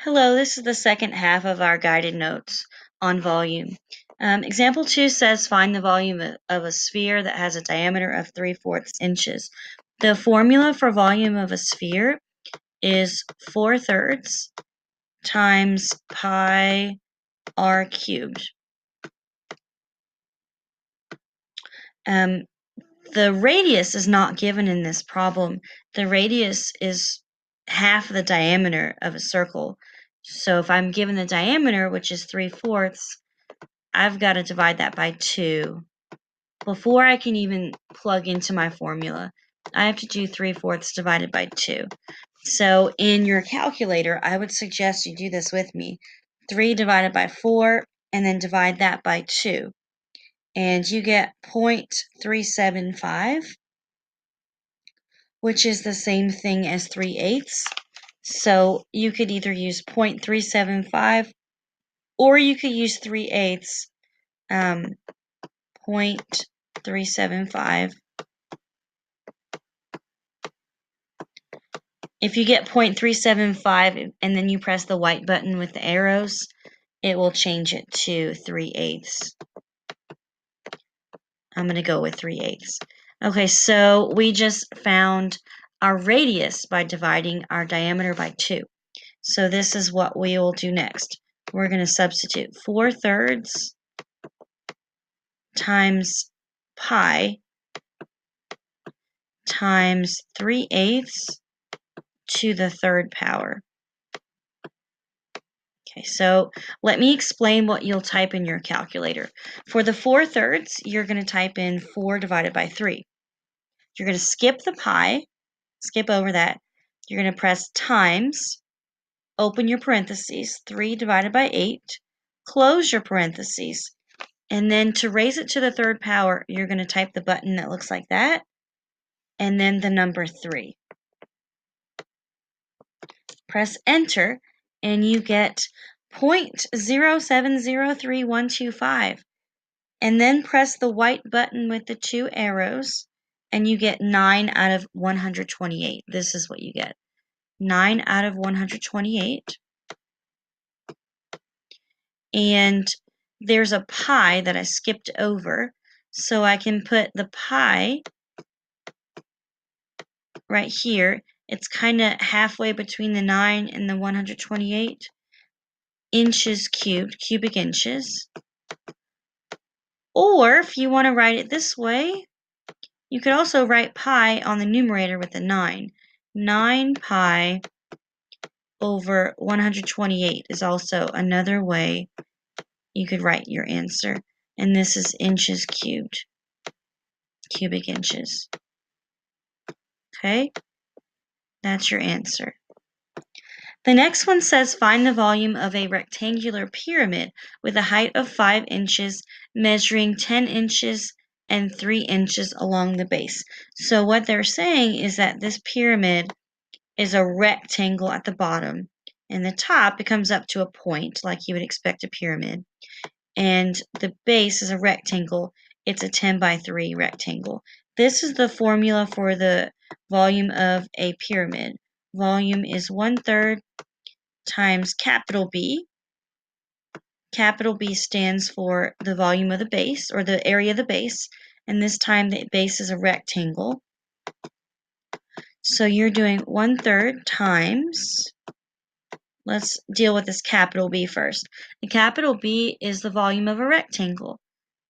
Hello, this is the second half of our guided notes on volume. Example 2 says find the volume of a sphere that has a diameter of 3/4 inches. The formula for volume of a sphere is 4/3 times pi r cubed. The radius is not given in this problem. The radius is half the diameter of a circle. So if I'm given the diameter, which is 3/4, I've got to divide that by 2. Before I can even plug into my formula, I have to do 3/4 divided by 2. So in your calculator, I would suggest you do this with me. 3 divided by 4, and then divide that by 2. And you get 0.375, which is the same thing as 3/8. So you could either use 0.375 or you could use 3/8. 0.375. If you get 0.375 and then you press the white button with the arrows, it will change it to 3/8. I'm going to go with 3/8. Okay, so we just found our radius by dividing our diameter by 2. So this is what we will do next. We're going to substitute 4/3 times pi times 3/8 to the third power. Okay, so let me explain what you'll type in your calculator. For the 4/3, you're going to type in 4 divided by 3. You're going to skip the pi, skip over that. You're going to press times, open your parentheses, 3 divided by 8, close your parentheses, and then to raise it to the third power, you're going to type the button that looks like that, and then the number 3. Press enter, and you get 0.0703125. And then press the white button with the 2 arrows, and you get 9 out of 128. This is what you get. 9 out of 128. And there's a pi that I skipped over, so I can put the pi right here. It's kind of halfway between the 9 and the 128. Inches cubed, cubic inches. Or if you want to write it this way, you could also write pi on the numerator with a 9. 9 pi over 128 is also another way you could write your answer. And this is inches cubed, cubic inches. Okay, that's your answer. The next one says find the volume of a rectangular pyramid with a height of 5 inches, measuring 10 inches and 3 inches along the base. So what they're saying is that this pyramid is a rectangle at the bottom, and the top it comes up to a point like you would expect a pyramid, and the base is a rectangle. It's a 10 by 3 rectangle. This is the formula for the volume of a pyramid. Volume is 1/3 times capital B. Capital B stands for the volume of the base, or the area of the base, and this time the base is a rectangle. So you're doing 1/3 times, let's deal with this capital B first. The capital B is the volume of a rectangle,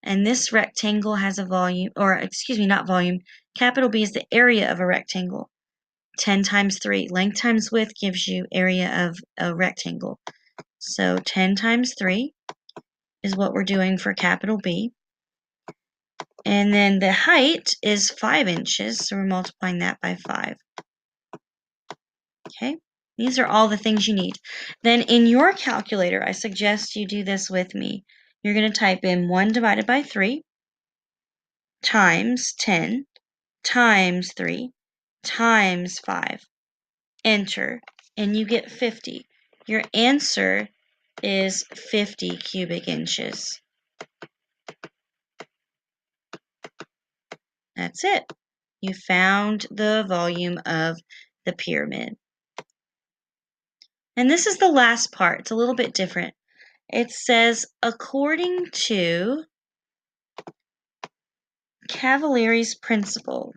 and this rectangle has a volume, or excuse me, not volume, capital B is the area of a rectangle. 10 times 3, length times width gives you area of a rectangle. So 10 times 3 is what we're doing for capital B. And then the height is 5 inches, so we're multiplying that by 5. Okay, these are all the things you need. Then in your calculator, I suggest you do this with me. You're going to type in 1 divided by 3 times 10 times 3 times 5. Enter, and you get 50. Your answer is 50 cubic inches. That's it. You found the volume of the pyramid. And this is the last part. It's a little bit different. It says, according to Cavalieri's principle,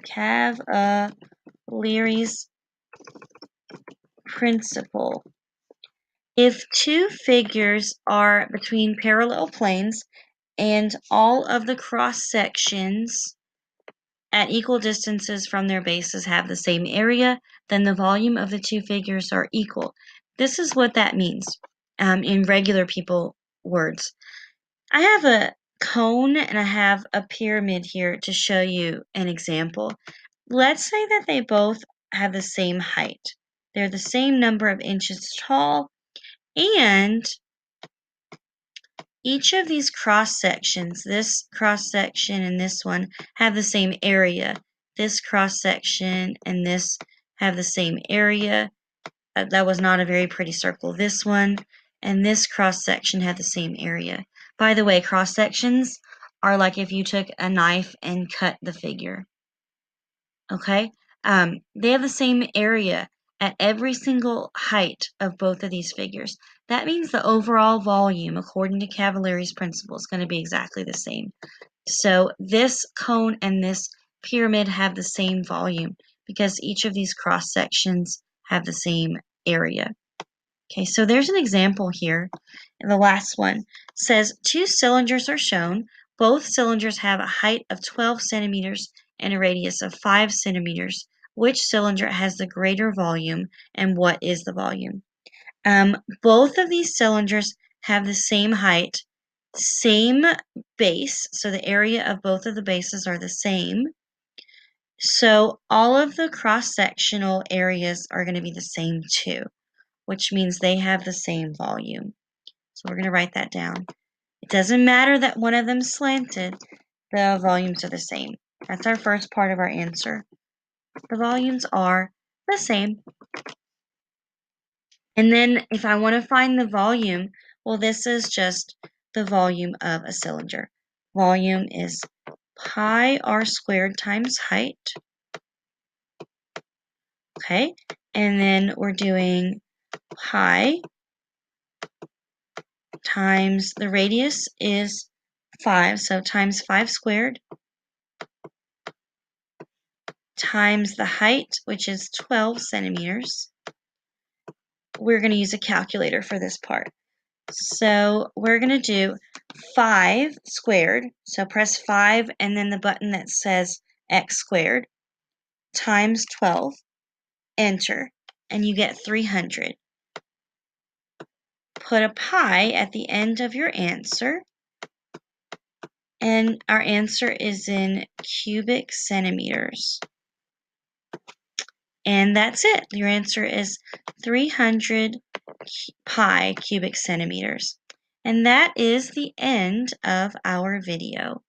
if two figures are between parallel planes and all of the cross sections at equal distances from their bases have the same area, then the volume of the two figures are equal. This is what that means in regular people words. I have a cone and I have a pyramid here to show you an example. Let's say that they both have the same height. They're the same number of inches tall, and each of these cross sections, this cross section and this one, have the same area. This cross section and this have the same area. That was not a very pretty circle. This one and this cross section have the same area. By the way, cross sections are like if you took a knife and cut the figure. Okay? They have the same area at every single height of both of these figures. That means the overall volume, according to Cavalieri's principle, is going to be exactly the same. So this cone and this pyramid have the same volume because each of these cross sections have the same area. Okay, so there's an example here. And the last one says two cylinders are shown. Both cylinders have a height of 12 centimeters and a radius of 5 centimeters. Which cylinder has the greater volume, and what is the volume? Both of these cylinders have the same height, same base, so the area of both of the bases are the same. So all of the cross-sectional areas are going to be the same too, which means they have the same volume. So we're going to write that down. It doesn't matter that one of them is slanted, the volumes are the same. That's our first part of our answer. The volumes are the same. And then if I want to find the volume, well, this is just the volume of a cylinder. Volume is pi r squared times height. Okay, and then we're doing pi times the radius is 5, so times 5 squared, times the height, which is 12 centimeters. We're going to use a calculator for this part. So we're going to do 5 squared, so press 5 and then the button that says x squared, times 12, enter, and you get 300. Put a pi at the end of your answer, and our answer is in cubic centimeters. And that's it. Your answer is 300 pi cubic centimeters. And that is the end of our video.